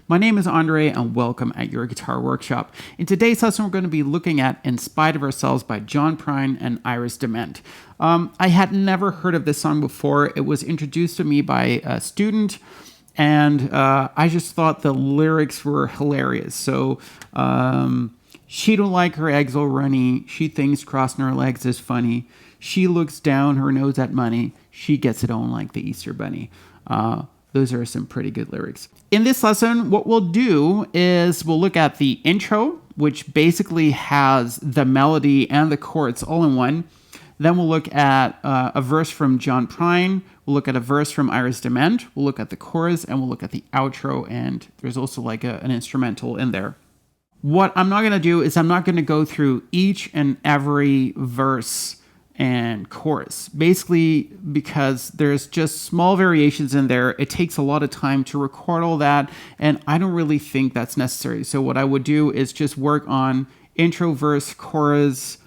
My name is André and welcome at your guitar workshop. In today's lesson, we're going to be looking at In Spite of Ourselves by John Prine and Iris Dement. I had never heard of this song before. It was introduced to me by a student and I just thought the lyrics were hilarious. So, she don't like her eggs all runny. She thinks crossing her legs is funny. She looks down her nose at money. She gets it on like the Easter bunny. Those are some pretty good lyrics. In this lesson, what we'll do is we'll look at the intro, which basically has the melody and the chords all in one. Then we'll look at a verse from John Prine. We'll look at a verse from Iris Dement. We'll look at the chorus, and we'll look at the outro. And there's also like an instrumental in there. What I'm not going to do is I'm not going to go through each and every verse and chorus, basically because there's just small variations in there. It takes a lot of time to record all that, and I don't really think that's necessary. So what I would do is just work on intro, verse, chorus,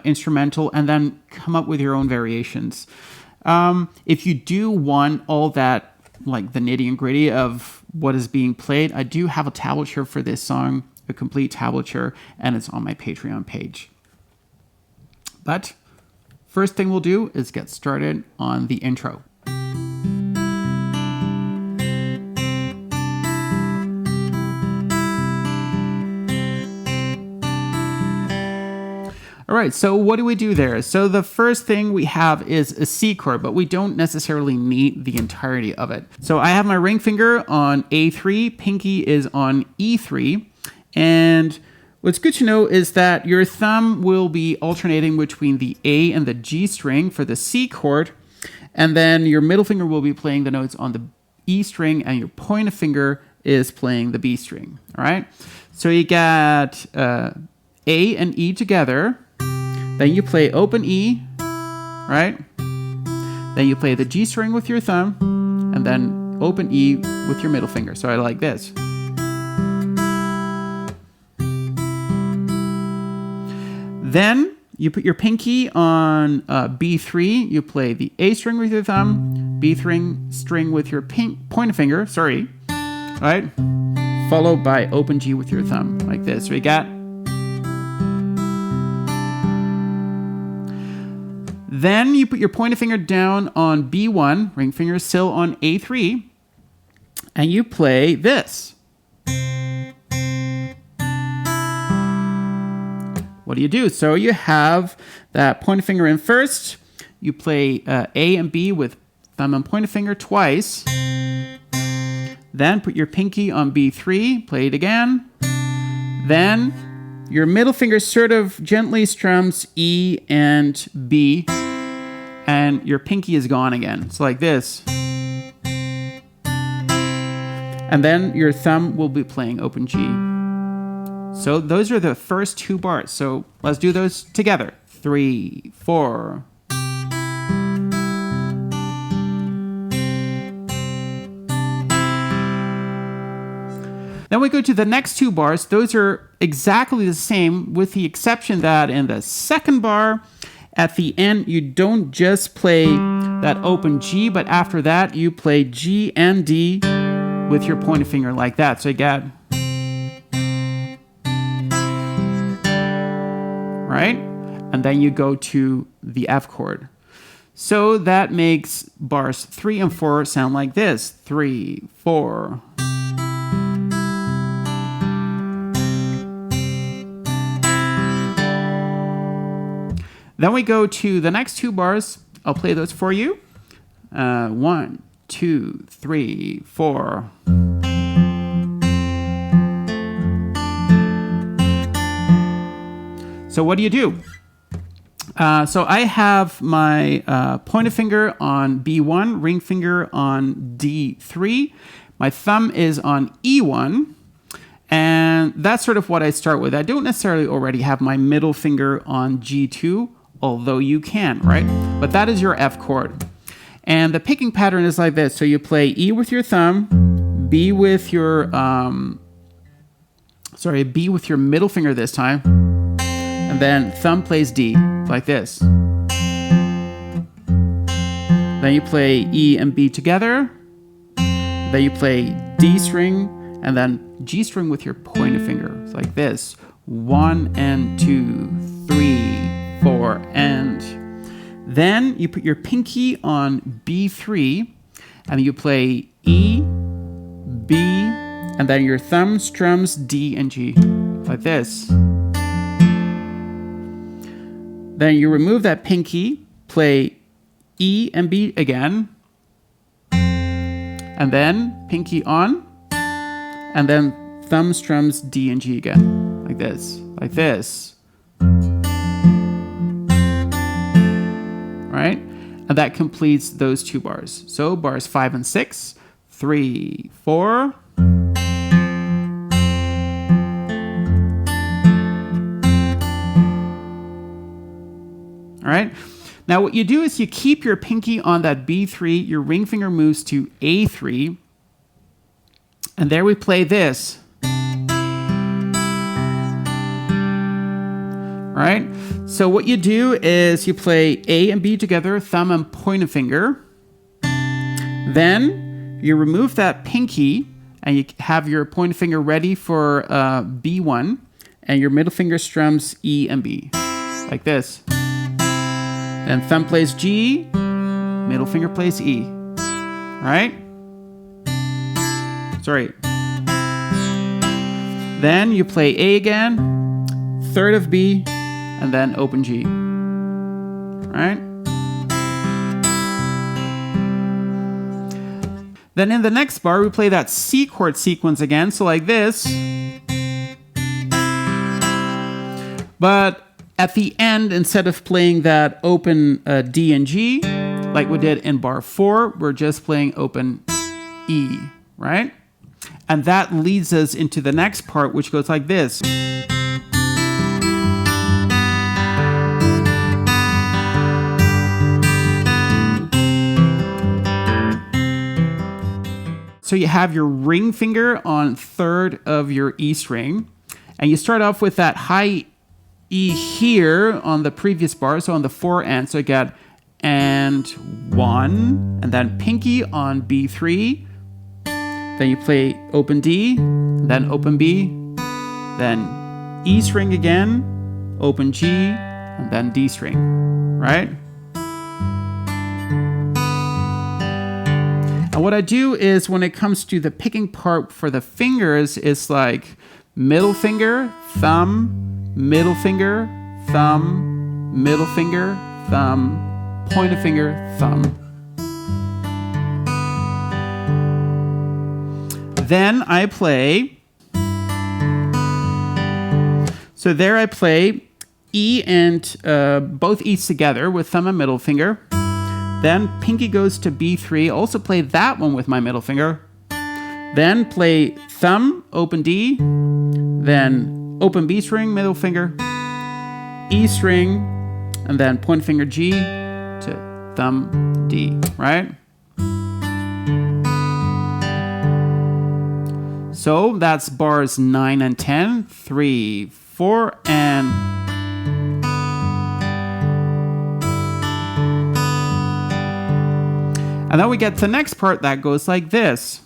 instrumental, and then come up with your own variations. If you do want all that, like the nitty and gritty of what is being played, I do have a tablature for this song, a complete tablature, and it's on my Patreon page. But first thing we'll do is get started on the intro. All right, so what do we do there? So the first thing we have is a C chord, but we don't necessarily need the entirety of it. So I have my ring finger on A3, pinky is on E3, and what's good to know is that your thumb will be alternating between the A and the G string for the C chord, and then your middle finger will be playing the notes on the E string, and your pointer finger is playing the B string. All right, so you got A and E together, then you play open E, right? Then you play the G string with your thumb, and then open E with your middle finger. So I like this. Then you put your pinky on B3. You play the A string with your thumb, B string with your pointer finger, right? Followed by open G with your thumb, like this. So you got. Then you put your pointer finger down on B1, ring finger still on A3, and you play this. What do you do? So you have that pointer finger in first. You play A and B with thumb and pointer finger twice. Then put your pinky on B3, play it again. Then your middle finger sort of gently strums E and B, and your pinky is gone again. It's like this. And then your thumb will be playing open G. So those are the first two bars. So let's do those together. 3, 4. Then we go to the next two bars. Those are exactly the same, with the exception that in the second bar, at the end, you don't just play that open G, but after that, you play G and D with your pointer finger like that. So you got, right? And then you go to the F chord. So that makes bars 3 and 4 sound like this. 3, 4. Then we go to the next two bars. I'll play those for you. 1, 2, 3, 4. So what do you do? So I have my pointer finger on B1, ring finger on D3. My thumb is on E1. And that's sort of what I start with. I don't necessarily already have my middle finger on G2, although you can, right? But that is your F chord. And the picking pattern is like this. So you play E with your thumb, B with your, B with your middle finger this time. And then thumb plays D, like this. Then you play E and B together. Then you play D string, and then G string with your pointer finger. It's like this. 1 and 2, 3, 4, and then you put your pinky on B3, and you play E, B, and then your thumb strums D and G, like this. Then you remove that pinky, play E and B again, and then pinky on, and then thumb strums D and G again, like this, like this. Right? And that completes those 2 bars. So bars 5 and 6, 3, 4. All right. Now what you do is you keep your pinky on that B3, your ring finger moves to A3, and there we play this. All right. So what you do is you play A and B together, thumb and pointer finger. Then you remove that pinky and you have your pointer finger ready for B1, and your middle finger strums E and B, like this. Then thumb plays G, middle finger plays E. All right? Sorry. Then you play A again, third of B, and then open G. All right? Then in the next bar, we play that C chord sequence again, so like this. But at the end, instead of playing that open D and G, like we did in bar 4, we're just playing open E, right? And that leads us into the next part, which goes like this. So you have your ring finger on third of your E string, and you start off with that high E here on the previous bar, so on the 4 and, so you get and 1, and then pinky on B3, then you play open D, then open B, then E string again, open G, and then D string, right? And what I do is when it comes to the picking part for the fingers, it's like middle finger, thumb, middle finger, thumb, middle finger, thumb, pointer finger, thumb. Then I play, so there I play E and both E's together with thumb and middle finger. Then pinky goes to B3, also play that one with my middle finger. Then play thumb, open D, then open B string, middle finger, E string, and then point finger G to thumb D, right? So that's bars 9 and 10, 3, 4, and... And then we get to the next part that goes like this.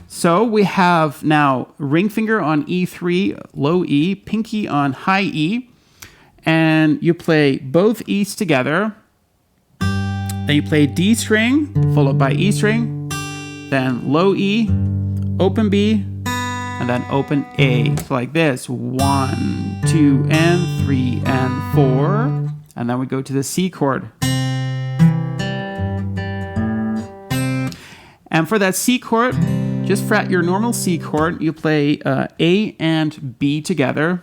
So we have now ring finger on E3, low E, pinky on high E, and you play both E's together. Then you play D string, followed by E string, then low E, open B, and then open A. So like this, 1, 2, and 3, and 4. And then we go to the C chord. And for that C chord, just fret your normal C chord. You play A and B together.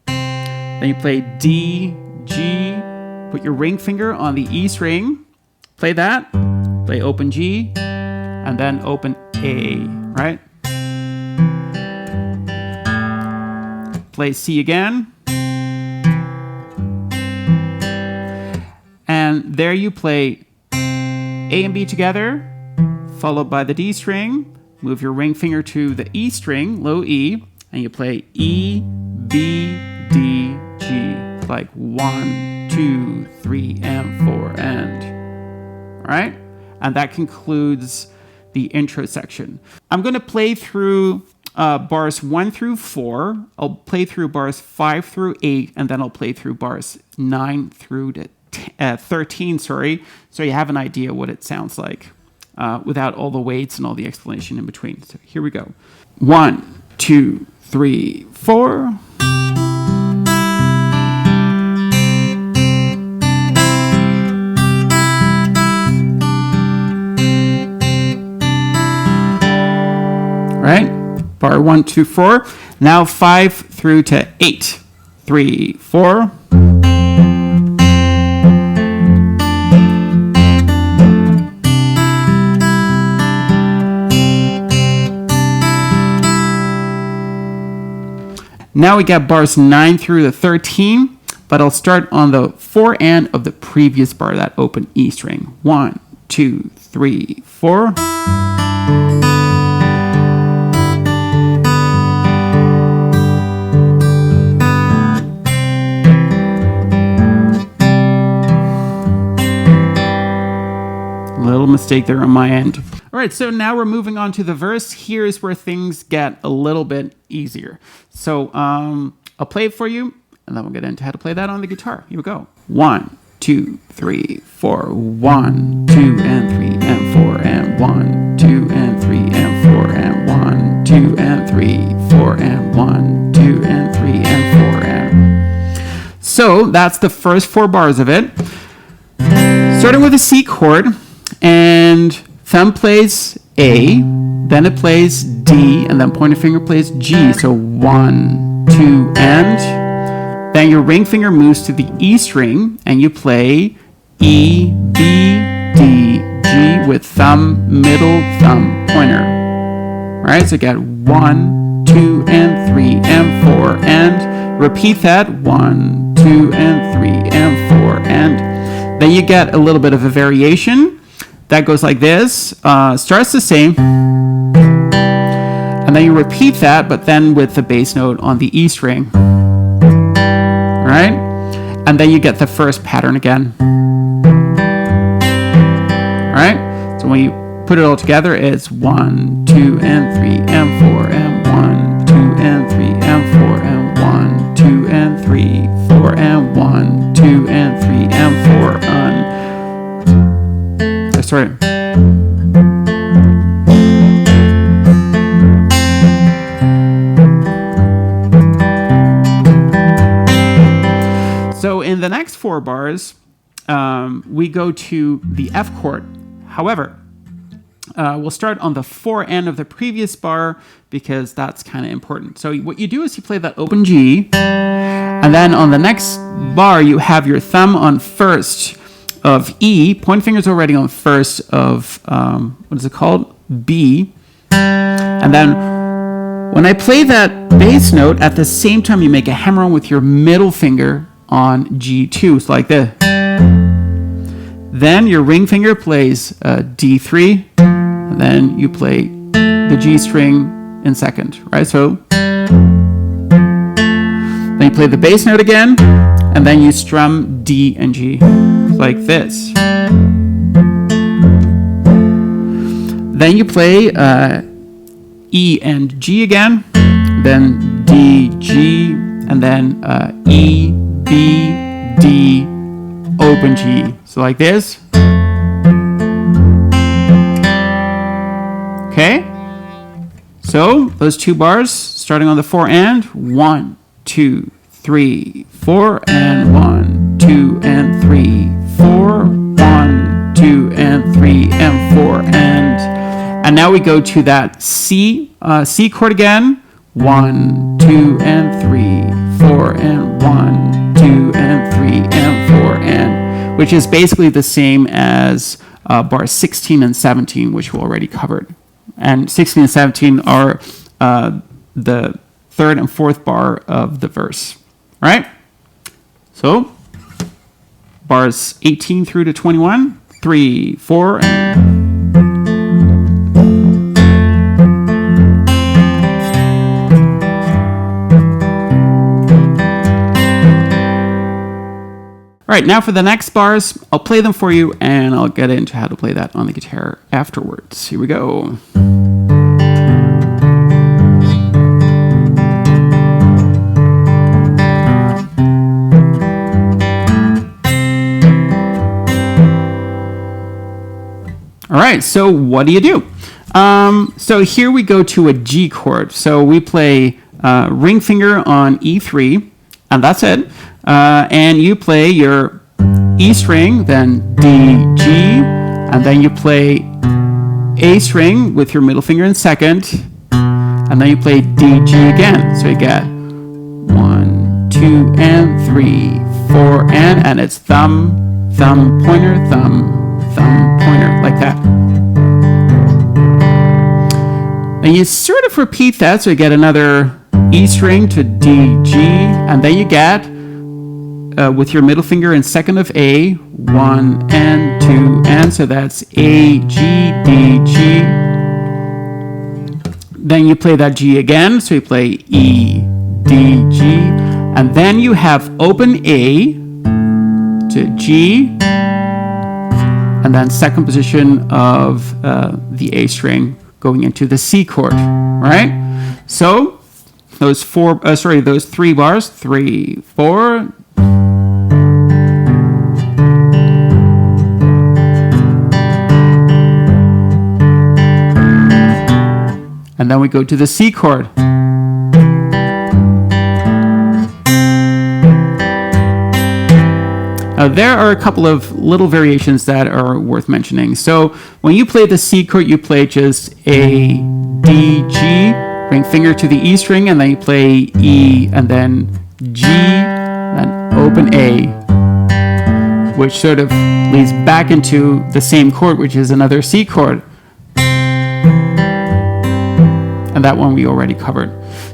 Then you play D, G, put your ring finger on the E string. Play that, play open G, and then open A, right? Play C again. And there you play A and B together, followed by the D string. Move your ring finger to the E string, low E, and you play E, B, D, G. Like 1, 2, 3, and 4, and. All right? And that concludes the intro section. I'm going to play through bars 1 through 4. I'll play through bars 5 through 8, and then I'll play through bars 9 through to 13, so you have an idea what it sounds like without all the weights and all the explanation in between. So here we go. 1, 2, 3, 4. Right? Bar 1, 2, 4. Now 5 through to 8. 3, 4. Now we got bars 9 through to 13, but I'll start on the 4 and of the previous bar, that open E string. 1, 2, 3, 4. Little mistake there on my end. All right, so now we're moving on to the verse. Here's where things get a little bit easier. So I'll play it for you, and then we'll get into how to play that on the guitar. Here we go. 1, 2, 3, 4. 1, 2, and 3, and 4, and 1, 2, and 3, and 4, and 1, 2, and 3, 4, and 1, 2, and 3, and 4, and. So that's the first 4 bars of it. Starting with a C chord, and thumb plays A, then it plays D, and then pointer finger plays G. So 1, 2, and. Then your ring finger moves to the E string, and you play E, B, D, G with thumb, middle, thumb, pointer. All right, so you got 1, 2, and 3, and 4, and repeat that. 1, 2, and 3, and 4, and. Then you get a little bit of a variation. That goes like this, starts the same, and then you repeat that, but then with the bass note on the E string, right? And then you get the first pattern again, right? So when you put it all together, it's 1, 2, and 3, and 4, and 1, 2, and 3, and 4, and 1, 2, and 3, 4, and 1, 2, and 3, and 4, and. Sorry. So in the next 4 bars, we go to the F chord. However, we'll start on the 4 and of the previous bar because that's kind of important. So what you do is you play that open G, and then on the next bar, you have your thumb on first of E, point finger's already on first of, what is it called? B. And then when I play that bass note, at the same time you make a hammer on with your middle finger on G2, so like this. Then your ring finger plays D3, and then you play the G string in second, right? So then you play the bass note again, and then you strum D and G, like this. Then you play E and G again, then D, G, and then E, B, D, open G. So like this. Okay? So those 2 bars, starting on the 4 and. 1, 2, 3, 4, and 1, 2, and 3, 4, 1, 2, and 3, and 4, and now we go to that C chord again. 1, 2, and 3, 4, and 1, 2, and 3, and 4, and, which is basically the same as bars 16 and 17, which we already covered. And 16 and 17 are the 3rd and 4th bar of the verse. All right? So, bars 18 through to 21, 3, 4, and. right, now for the next bars, I'll play them for you and I'll get into how to play that on the guitar afterwards. Here we go. All right, so what do you do? So here we go to a G chord. So we play ring finger on E3, and that's it. And you play your E string, then D, G, and then you play A string with your middle finger in second, and then you play D, G again. So you get 1, 2, and 3, 4, and it's thumb, thumb, pointer, thumb, thumb, pointer, like that. And you sort of repeat that, so you get another E string to D, G, and then you get, with your middle finger in second of A, 1 and 2, and so that's A, G, D, G. Then you play that G again, so you play E, D, G, and then you have open A to G, and then second position of the A string going into the C chord, right? So those those 3 bars, 3, 4. And then we go to the C chord. There are a couple of little variations that are worth mentioning. So when you play the C chord, you play just A, D, G, ring finger to the E string, and then you play E, and then G, then open A, which sort of leads back into the same chord, which is another C chord. And that one we already covered.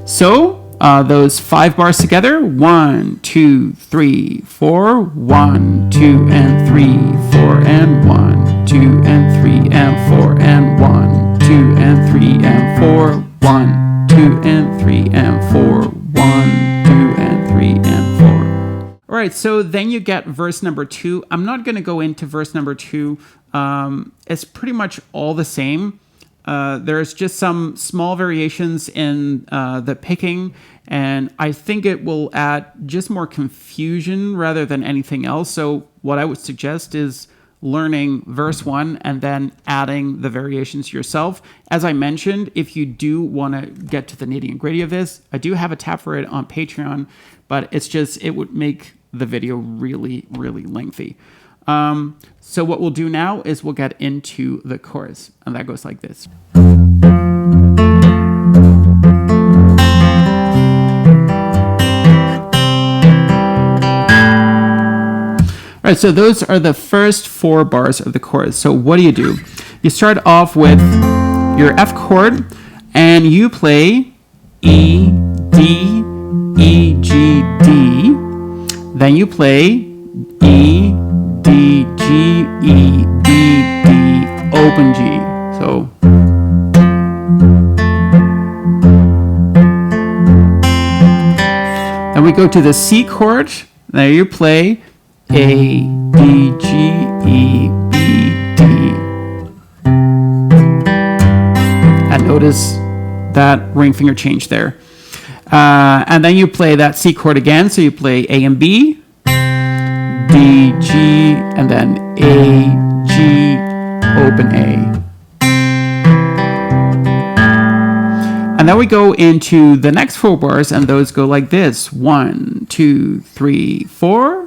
So those 5 bars together, 1, 2, 3, 4, 1, 2, and 3, 4, and 1, 2, and 3, and 4, and 1, 2, and 3, and 4, 1, 2, and 3, and 4, 1, 2, and 3, and 4. All right, so then you get verse number 2. I'm not going to go into verse number 2. It's pretty much all the same. There's just some small variations in the picking, and I think it will add just more confusion rather than anything else. So what I would suggest is learning verse 1 and then adding the variations yourself. As I mentioned, if you do want to get to the nitty and gritty of this, I do have a tab for it on Patreon, but it would make the video really, really lengthy. So what we'll do now is we'll get into the chorus, and that goes like this. All right, so those are the first 4 bars of the chorus. So what do? You start off with your F chord, and you play E, D, E, G, D. Then you play E, D, G, E, B, D, open G. So then we go to the C chord. There you play A, D, G, E, B, D. And notice that ring finger change there. And then you play that C chord again. So you play A and B, D, G, and then A, G, open A. And then we go into the next 4 bars, and those go like this. 1, 2, 3, 4.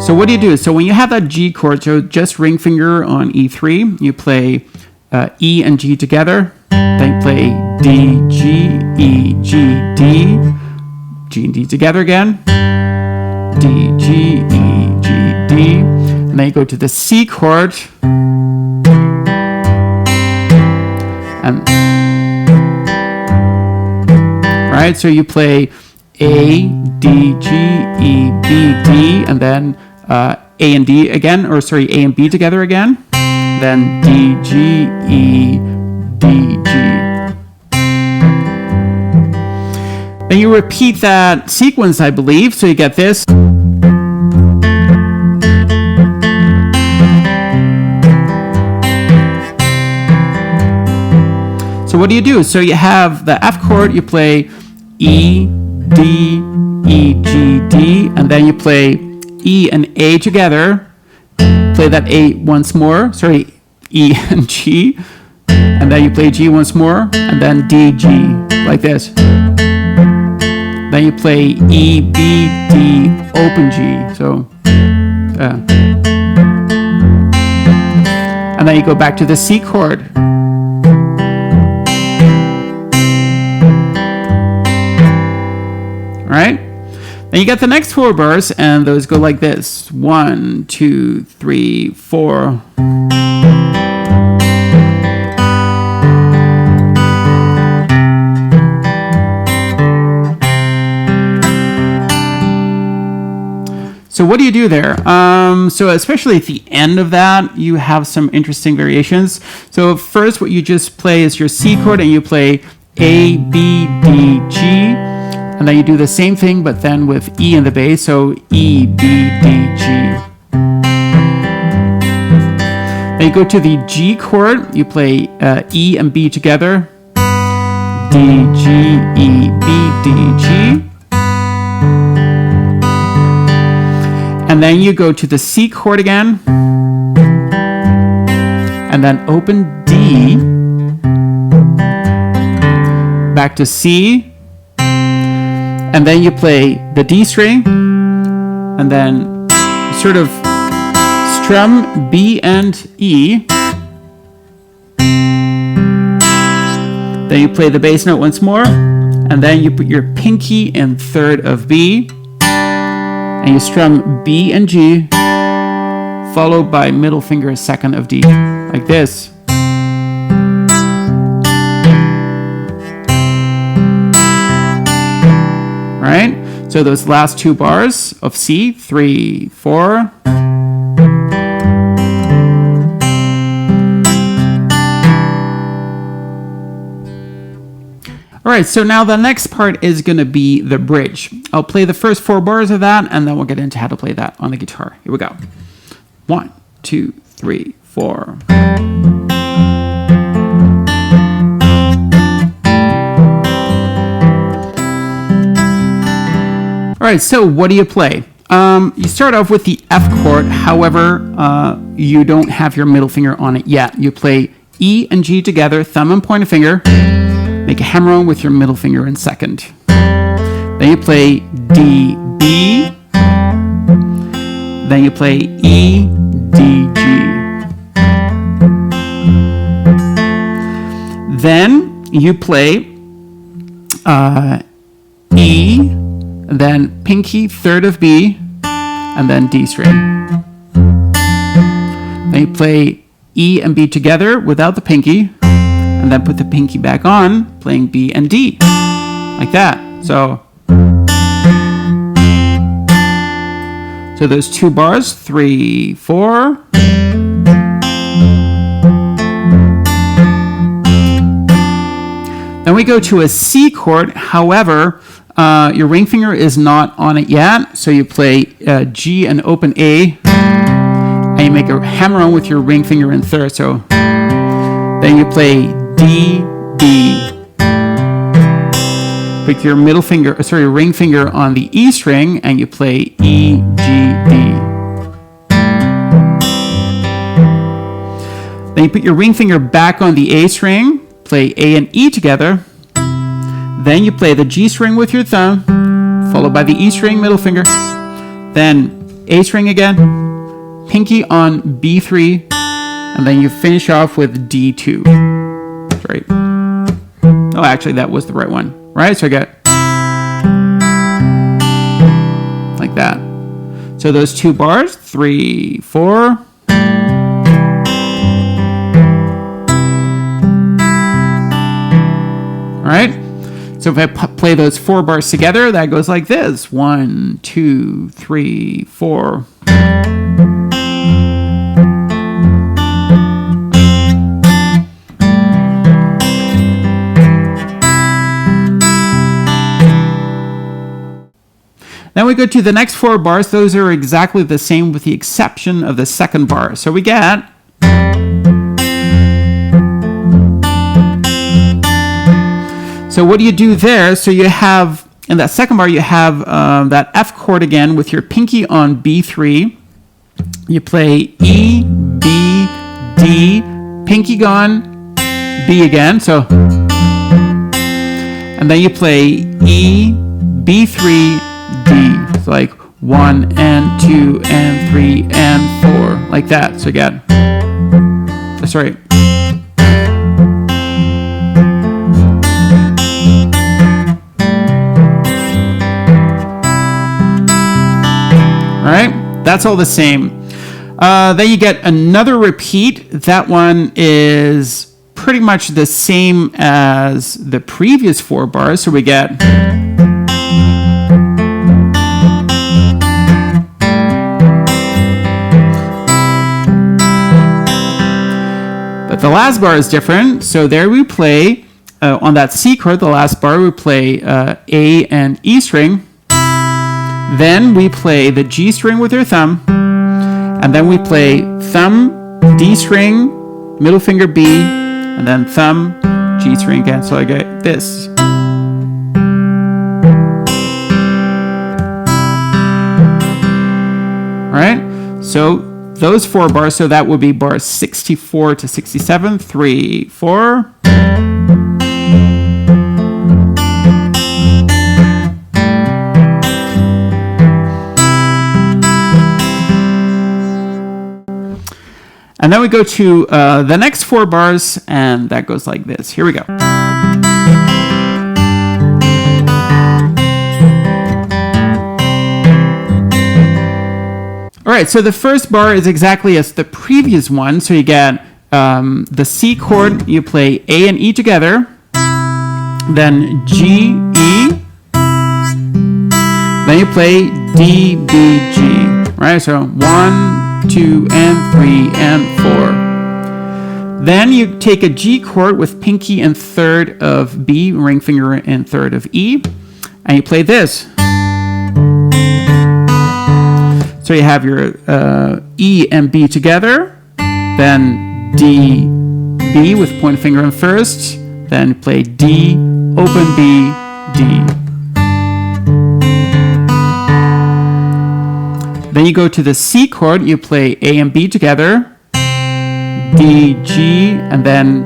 So what do? So when you have that G chord, so just ring finger on E3, you play E and G together, then you play D, G, E, G, D, G and D together again, D, G, E, G, D, and then you go to the C chord, and right, so you play A, D, G, E, B, D, and then A and D again, A and B together again. then D, G, E, D, G. Then you repeat that sequence, I believe, so you get this. So what do? So you have the F chord, you play E, D, E, G, D, and then you play E and A together. Play that A once more, E and G, and then you play G once more, and then D, G, like this. Then you play E, B, D, open G, and then you go back to the C chord. All right? Then you get the next 4 bars, and those go like this. 1, 2, 3, 4. So what do there? So especially at the end of that, you have some interesting variations. So first, what you just play is your C chord, and you play A, B, D, G. And then you do the same thing, but then with E in the bass, so E, B, D, G. Then you go to the G chord, you play E and B together. D, G, E, B, D, G. And then you go to the C chord again. And then open D. Back to C. And then you play the D string, and then sort of strum B and E. Then you play the bass note once more, and then you put your pinky in 3rd of B, and you strum B and G, followed by middle finger 2nd of D, like this. Right? So those last 2 bars of C, 3, 4. All right, so now the next part is going to be the bridge. I'll play the first 4 bars of that, and then we'll get into how to play that on the guitar. Here we go. 1, 2, 3, 4. All right, so what do you play? You start off with the F chord. However, you don't have your middle finger on it yet. You play E and G together, thumb and pointer finger. Make a hammer-on with your middle finger in 2nd. Then you play D, B. Then you play E, D, G. Then you play E, then pinky 3rd of B, and then D string. Then you play E and B together without the pinky, and then put the pinky back on, playing B and D, like that. So those 2 bars, 3, 4. Then we go to a C chord. However, your ring finger is not on it yet, so you play G and open A, and you make a hammer-on with your ring finger in 3rd. So then you play D, B. Put your ring finger on the E string, and you play E, G, D. Then you put your ring finger back on the A string, play A and E together. Then you play the G string with your thumb, followed by the E string, middle finger. Then A string again, pinky on B3, and then you finish off with D2. Right. Oh, actually, that was the right one. Right? So I got like that. So those 2 bars, 3, 4. All right. So if I play those 4 bars together, that goes like this. 1, 2, 3, 4. we go to the next 4 bars. Those are exactly the same with the exception of the second bar. So we get... So what do you do there? So you have, in that second bar, you have that F chord again with your pinky on B3. You play E, B, D, pinky gone, B again. So, and then you play E, B3, D. So like 1 and 2 and 3 and 4, like that. So again, sorry. All right, that's all the same. Then you get another repeat. That one is pretty much the same as the previous 4 bars. So we get... But the last bar is different. So there we play, on that C chord, the last bar, we play A and E string. Then we play the G string with your thumb. And then we play thumb, D string, middle finger B, and then thumb, G string again. So I get this. All right? So those 4 bars, so that would be bars 64 to 67, 3, 4. And then we go to the next 4 bars, and that goes like this. Here we go. All right, so the first bar is exactly as the previous one. So you get the C chord, you play A and E together, then G, E, then you play D, B, G. Right, so 1, 2, and 3, and 4. Then you take a G chord with pinky and third of B, ring finger and third of E, and you play this. So you have your E and B together, then D, B with point finger in first, then play D, open B, D. Then you go to the C chord, you play A and B together, D, G, and then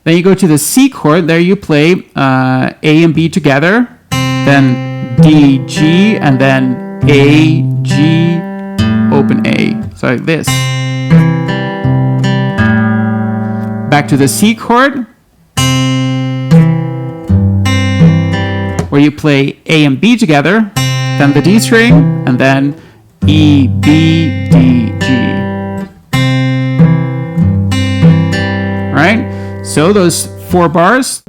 you go to the C chord, there you play A and B together, then D, G, and then A, G, open A. So like this. Back to the C chord, where you play A and B together, then the D string, and then E, B, D, G. All right, so those 4 bars.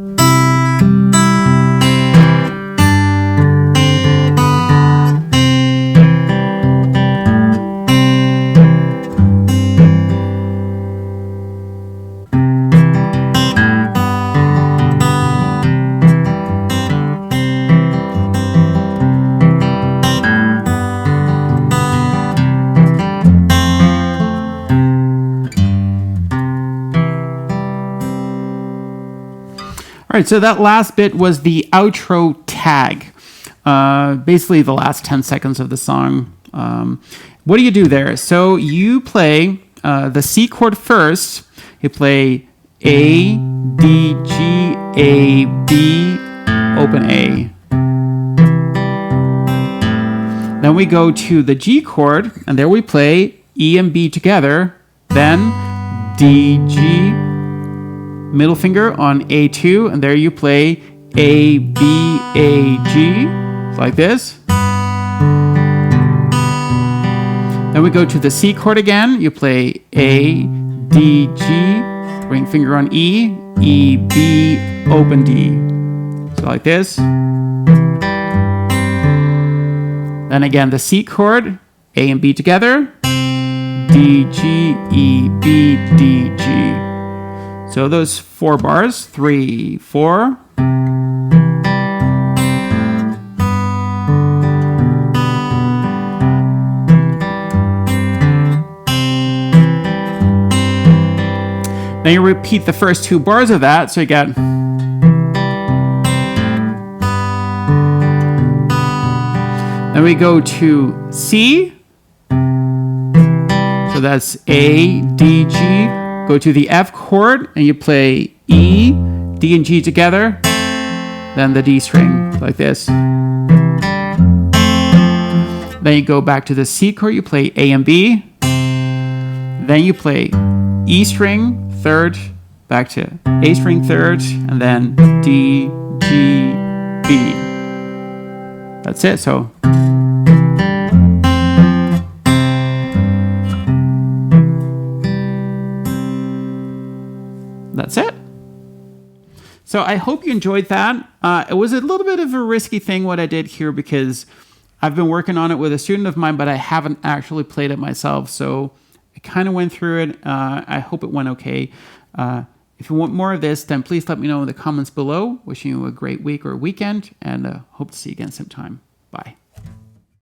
All right, so that last bit was the outro tag, basically the last 10 seconds of the song. What do you do there? So you play the C chord first. You play A, D, G, A, B, open A. Then we go to the G chord, and there we play E and B together. Then D, G, middle finger on A2, and there you play A, B, A, G, like this. Then we go to the C chord again. You play A, D, G, ring finger on E, E, B, open D. So like this. Then again the C chord, A and B together, D, G, E, B, D, G. So those 4 bars, 3, 4. Then you repeat the first 2 bars of that, so you get. Then we go to C. So that's A, D, G. Go to the F chord and you play E, D, and G together. Then the D string, like this. Then you go back to the C chord, you play A and B. Then you play E string, 3rd, back to A string, 3rd, and then D, G, B. That's it. So that's it. So I hope you enjoyed that. It was a little bit of a risky thing what I did here because I've been working on it with a student of mine, but I haven't actually played it myself. So I kind of went through it. I hope it went okay. If you want more of this, then please let me know in the comments below. Wishing you a great week or weekend, and hope to see you again sometime. Bye.